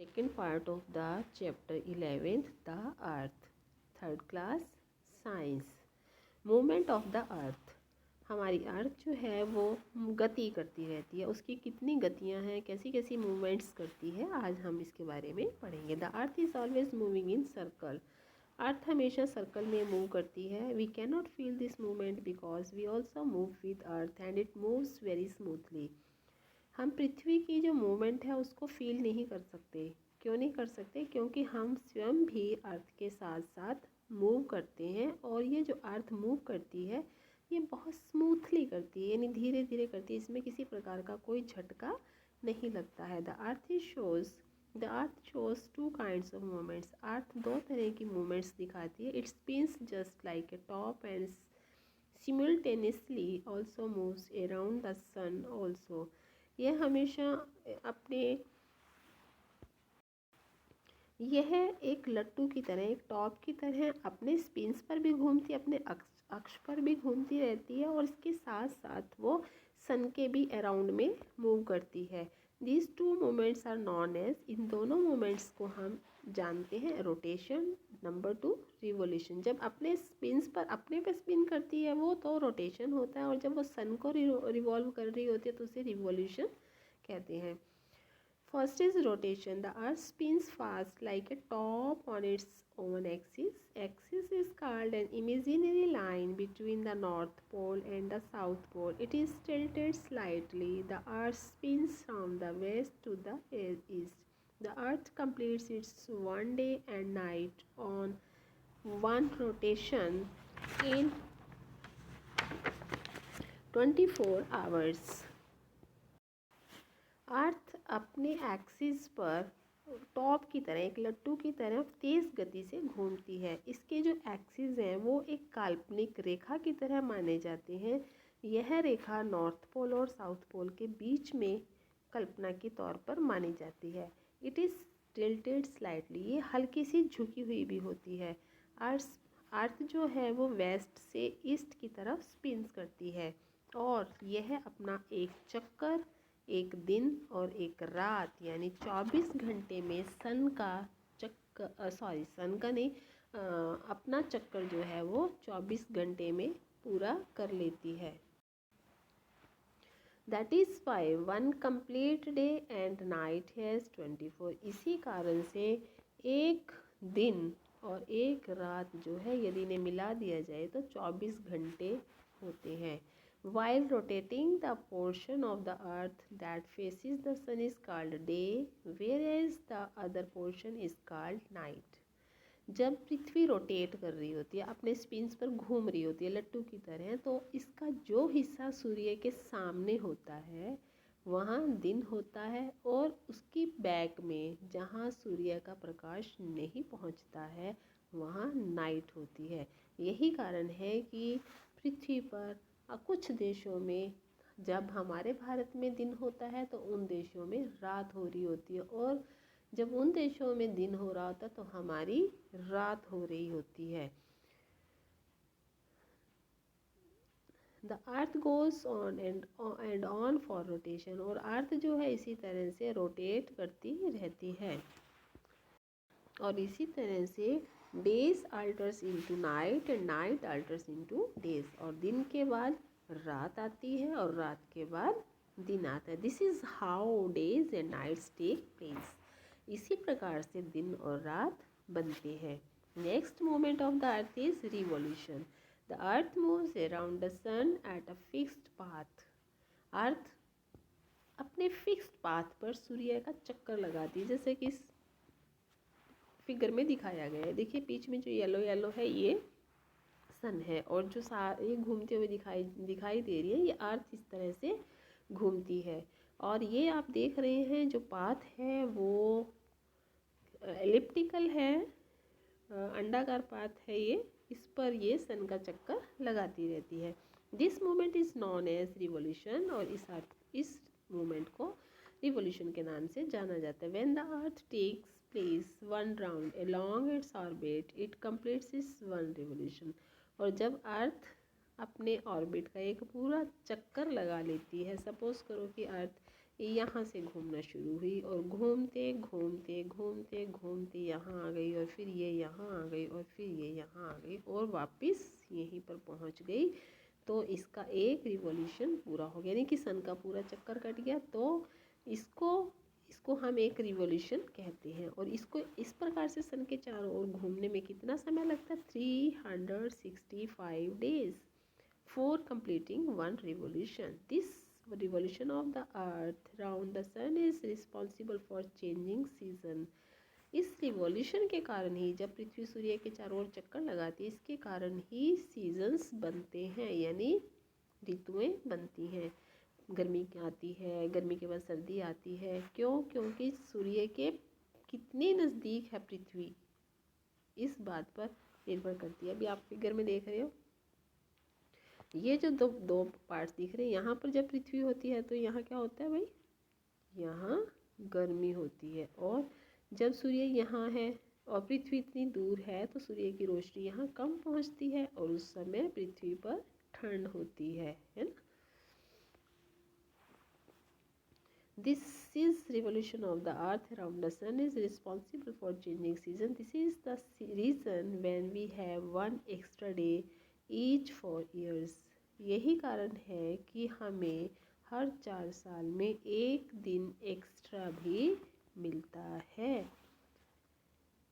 Second part of the chapter 11th, the earth, third class science. Movement of the अर्थ। हमारी अर्थ जो है वो गति करती रहती है, उसकी कितनी गतियां हैं, कैसी कैसी मूवमेंट्स करती है, आज हम इसके बारे में पढ़ेंगे। The earth is always moving in circle. Earth हमेशा सर्कल में मूव करती है। We can not feel this movement because we also move with earth and it moves very smoothly. हम पृथ्वी की जो मूवमेंट है उसको फील नहीं कर सकते। क्यों नहीं कर सकते? क्योंकि हम स्वयं भी अर्थ के साथ साथ मूव करते हैं, और ये जो अर्थ मूव करती है ये बहुत स्मूथली करती है, यानी धीरे धीरे करती है। इसमें किसी प्रकार का कोई झटका नहीं लगता है। The earth shows two kinds of movements. Earth दो तरह की मूवमेंट्स दिखाती है। It spins just like a top and simultaneously also moves around the sun also। यह हमेशा अपने यह एक लट्टू की तरह, एक टॉप की तरह अपने स्पिन्स पर भी घूमती, अपने अक्ष पर भी घूमती रहती है, और इसके साथ साथ वो सन के भी अराउंड में मूव करती है। These two moments are known as, इन दोनों मोमेंट्स को हम जानते हैं रोटेशन, नंबर 2 रिवोल्यूशन। जब अपने स्पिन्स पर अपने पे स्पिन करती है वो तो रोटेशन होता है, और जब वो सन को रिवॉल्व कर रही होती है तो उसे रिवोल्यूशन कहते हैं। First is rotation. The earth spins fast like a top on its own axis. Axis is called an imaginary line between the North Pole and the South Pole. It is tilted slightly. The earth spins from the west to the east. The earth completes its one day and night on one rotation in 24 hours. अर्थ अपने axis पर top की तरह, एक लट्टू की तरह तेज़ गति से घूमती है। इसके जो एक्सिस हैं वो एक काल्पनिक रेखा की तरह माने जाते हैं। यह रेखा नॉर्थ पोल और साउथ पोल के बीच में कल्पना के तौर पर मानी जाती है। इट इज़ टिल्टेड स्लाइटली, ये हल्की सी झुकी हुई भी होती है। अर्थ जो है वो वेस्ट से ईस्ट की तरफ स्पिन्स करती है, और यह अपना एक चक्कर, एक दिन और एक रात यानी 24 घंटे में सन का नहीं, अपना चक्कर जो है वो 24 घंटे में पूरा कर लेती है। That is why one complete day and night has 24। इसी कारण से एक दिन और एक रात जो है यदि इन्हें मिला दिया जाए तो 24 घंटे होते हैं। While rotating, the portion of the earth that faces the sun is called day, whereas the other portion is called night। जब पृथ्वी रोटेट कर रही होती है, अपने स्पिन्स पर घूम रही होती है लट्टू की तरह, तो इसका जो हिस्सा सूर्य के सामने होता है वहाँ दिन होता है, और उसकी बैक में जहाँ सूर्य का प्रकाश नहीं पहुँचता है वहाँ नाइट होती है। यही कारण है कि पृथ्वी पर कुछ देशों में जब हमारे भारत में दिन होता है तो उन देशों में रात हो रही होती है, और जब उन देशों में दिन हो रहा होता है तो हमारी रात हो रही होती है। The earth goes on and on for rotation, और अर्थ जो है इसी तरह से रोटेट करती रहती है, और इसी तरह से days altars into night and night altars into days, और दिन के बाद रात आती है और रात के बाद दिन आता है। This is how days and nights take place. इसी प्रकार से दिन और रात बनते हैं। Next moment of the earth is revolution. The earth moves around the sun at a fixed path. Earth अपने फिक्स्ड पाथ पर सूर्य का चक्कर लगाती है, जैसे कि फिगर में दिखाया गया है। देखिए बीच में जो येलो येलो है ये सन है, और जो ये घूमते हुए दिखाई दे रही है ये अर्थ इस तरह से घूमती है। और ये आप देख रहे हैं जो पाथ है वो एलिप्टिकल है, अंडाकार पाथ है ये, इस पर ये सन का चक्कर लगाती रहती है। This movement is known as revolution, और इस मूवमेंट को रिवोल्यूशन के नाम से जाना जाता है। When the earth takes place one round along its orbit, it completes its one revolution। और जब अर्थ अपने ऑर्बिट का एक पूरा चक्कर लगा लेती है, सपोज करो कि अर्थ यहाँ से घूमना शुरू हुई और घूमते घूमते घूमते घूमते यहाँ आ गई और फिर ये यहाँ आ गई और फिर ये यहाँ आ गई और वापस यहीं पर पहुँच गई। तो इसका एक रिवॉल्यूशन पूरा हो गया, यानी कि सन का पूरा चक्कर कट गया। तो इसको इसको हम एक रिवॉल्यूशन कहते हैं। और इसको इस प्रकार से सन के चारों ओर घूमने में कितना समय लगता है? 365 days for completing one revolution. This revolution of the earth round the sun is responsible for changing season. इस रिवॉल्यूशन के कारण ही, जब पृथ्वी सूर्य के चारों ओर चक्कर लगाती है, इसके कारण ही सीजन्स बनते हैं, यानी ऋतुएं बनती हैं। गर्मी आती है, गर्मी के बाद सर्दी आती है। क्यों? क्योंकि सूर्य के कितने नज़दीक है पृथ्वी, इस बात पर निर्भर करती है। अभी आप फिगर में देख रहे हो, ये जो दो दो पार्ट्स दिख रहे हैं, यहाँ पर जब पृथ्वी होती है तो यहाँ क्या होता है भाई? यहाँ गर्मी होती है। और जब सूर्य यहाँ है और पृथ्वी इतनी दूर है तो सूर्य की रोशनी यहाँ कम पहुँचती है और उस समय पृथ्वी पर ठंड होती है ना। This is revolution of the earth around the sun is responsible for changing season. This is the reason when we have one extra day each 4 years. यही कारण है कि हमें हर 4 साल में एक दिन एक्स्ट्रा भी मिलता है,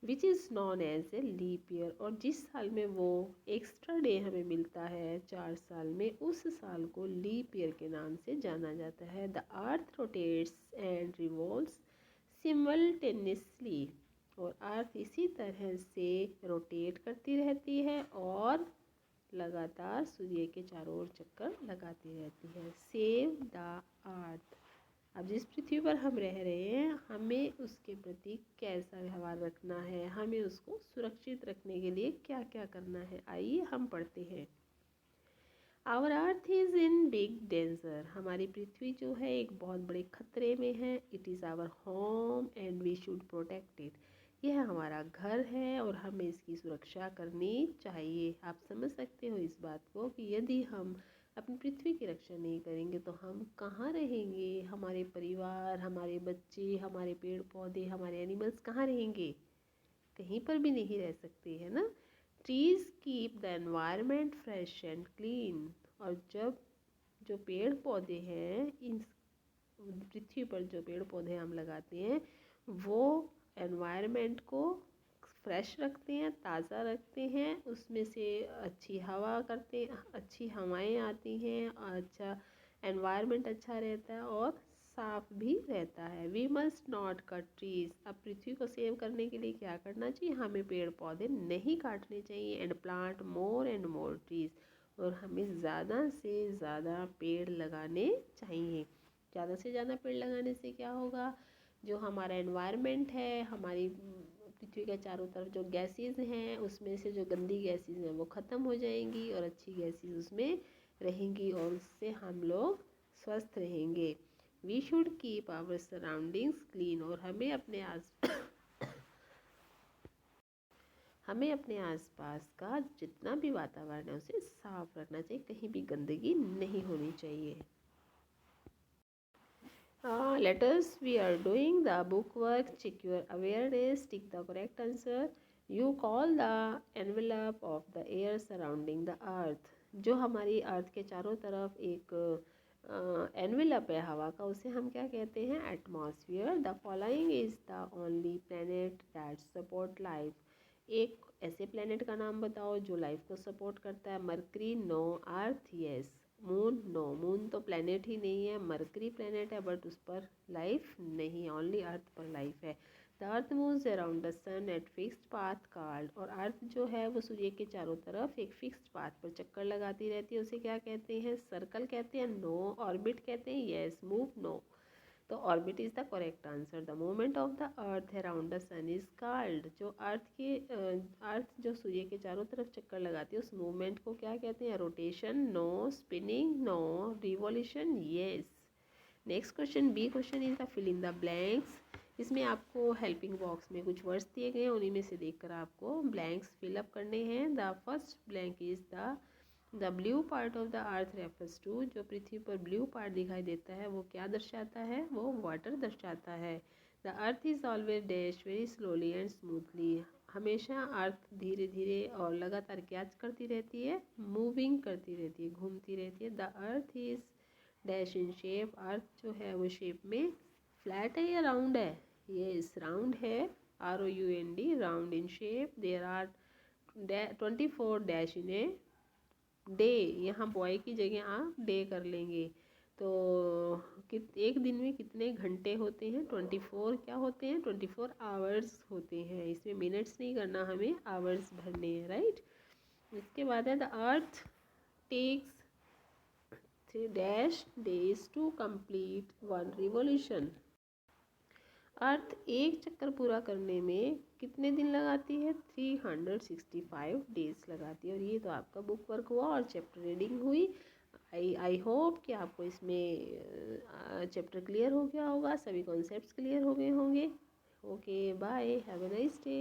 which is known as a leap year. और जिस साल में वो एक्स्ट्रा डे हमें मिलता है 4 साल में, उस साल को लीप ईयर के नाम से जाना जाता है। The earth rotates and revolves simultaneously. और अर्थ इसी तरह से रोटेट करती रहती है और लगातार सूर्य के चारों ओर चक्कर लगाती रहती है। Save the earth. अब जिस पृथ्वी पर हम रह रहे हैं, हमें उसके प्रति कैसा व्यवहार रखना है, हमें उसको सुरक्षित रखने के लिए क्या क्या करना है, आइए हम पढ़ते हैं। Our earth is in big danger. हमारी पृथ्वी जो है एक बहुत बड़े खतरे में है। It is our home and we should protect it. यह हमारा घर है और हमें इसकी सुरक्षा करनी चाहिए। आप समझ सकते हो इस बात को कि यदि हम अपनी पृथ्वी की रक्षा नहीं करेंगे तो हम कहाँ रहेंगे? हमारे परिवार, हमारे बच्चे, हमारे पेड़ पौधे, हमारे एनिमल्स कहाँ रहेंगे? कहीं पर भी नहीं रह सकते, है ना। Trees keep the environment fresh and clean. और जब जो पेड़ पौधे हैं, इन पृथ्वी पर जो पेड़ पौधे हम लगाते हैं, वो एनवायरनमेंट को फ्रेश रखते हैं, ताज़ा रखते हैं, उसमें से अच्छी हवा करते, अच्छी हवाएं आती हैं, अच्छा एनवायरनमेंट अच्छा रहता है और साफ भी रहता है। We must not cut trees. अब पृथ्वी को सेव करने के लिए क्या करना चाहिए? हमें पेड़ पौधे नहीं काटने चाहिए। And plant more and more trees. और हमें ज़्यादा से ज़्यादा पेड़ लगाने चाहिए। ज़्यादा से ज़्यादा पेड़ लगाने से क्या होगा? जो हमारा एनवायरनमेंट है, हमारी पृथ्वी के चारों तरफ जो गैसेस हैं, उसमें से जो गंदी गैसेस हैं वो ख़त्म हो जाएंगी और अच्छी गैसेस उसमें रहेंगी और उससे हम लोग स्वस्थ रहेंगे। We should keep our surroundings clean. और हमें अपने आसपास का जितना भी वातावरण है उसे साफ रखना चाहिए, कहीं भी गंदगी नहीं होनी चाहिए। Letters, we are doing the book work. Check your awareness, tick the correct answer. You call the envelope of the air surrounding the earth. जो हमारी अर्थ के चारों तरफ एक एनवेलप है हवा का, उसे हम क्या कहते हैं? Atmosphere. The following is the only planet that support life. एक ऐसे प्लेनेट का नाम बताओ जो लाइफ को सपोर्ट करता है। मरकरी नो, अर्थ यस, मून नो। मून तो प्लेनेट ही नहीं है, मरकरी प्लेनेट है बट उस पर लाइफ नहीं है, ओनली अर्थ पर लाइफ है। The earth moves around the sun at fixed path called. और अर्थ जो है वो सूर्य के चारों तरफ एक फिक्स्ड पाथ पर चक्कर लगाती रहती है, उसे क्या कहते हैं? सर्कल कहते हैं। नो। ऑर्बिट कहते हैं। यस। Move no. तो orbit is the correct answer. The movement of the earth around the sun is called. जो अर्थ जो सूर्य के चारों तरफ चक्कर लगाती है उस मूवमेंट को क्या कहते हैं? Rotation no. Spinning no. Revolution yes. Next question, B question is the fill in the blanks. इसमें आपको हेल्पिंग बॉक्स में कुछ वर्ड्स दिए गए हैं, उन्हीं में से देखकर आपको ब्लैंक्स फिलअप करने हैं। The first blank is the the blue part of the earth refers to, जो पृथ्वी पर ब्लू पार्ट दिखाई देता है वो क्या दर्शाता है, वो वाटर दर्शाता है। The earth is always dash very slowly and smoothly, हमेशा अर्थ धीरे धीरे और लगातार क्या करती रहती है, मूविंग करती रहती है, घूमती रहती है। The earth is dash in shape, earth जो है वो शेप में फ्लैट है या राउंड है, ये इस राउंड है, ROUND, round in shape. There are 24 dash in a day, यहाँ बॉय की जगह आप डे कर लेंगे, तो एक दिन में कितने घंटे होते हैं, 24 क्या होते हैं, 24 आवर्स होते हैं। इसमें मिनट्स नहीं करना, हमें आवर्स भरने हैं, राइट। इसके बाद है the earth takes 3 dash days to complete 1 revolution, earth एक चक्कर पूरा करने में कितने दिन लगाती है, 365 डेज लगाती है। और ये तो आपका बुक वर्क हुआ और चैप्टर रीडिंग हुई। आई होप कि आपको इसमें चैप्टर क्लियर हो गया होगा, सभी कॉन्सेप्ट्स क्लियर हो गए होंगे। Okay bye, have a nice day.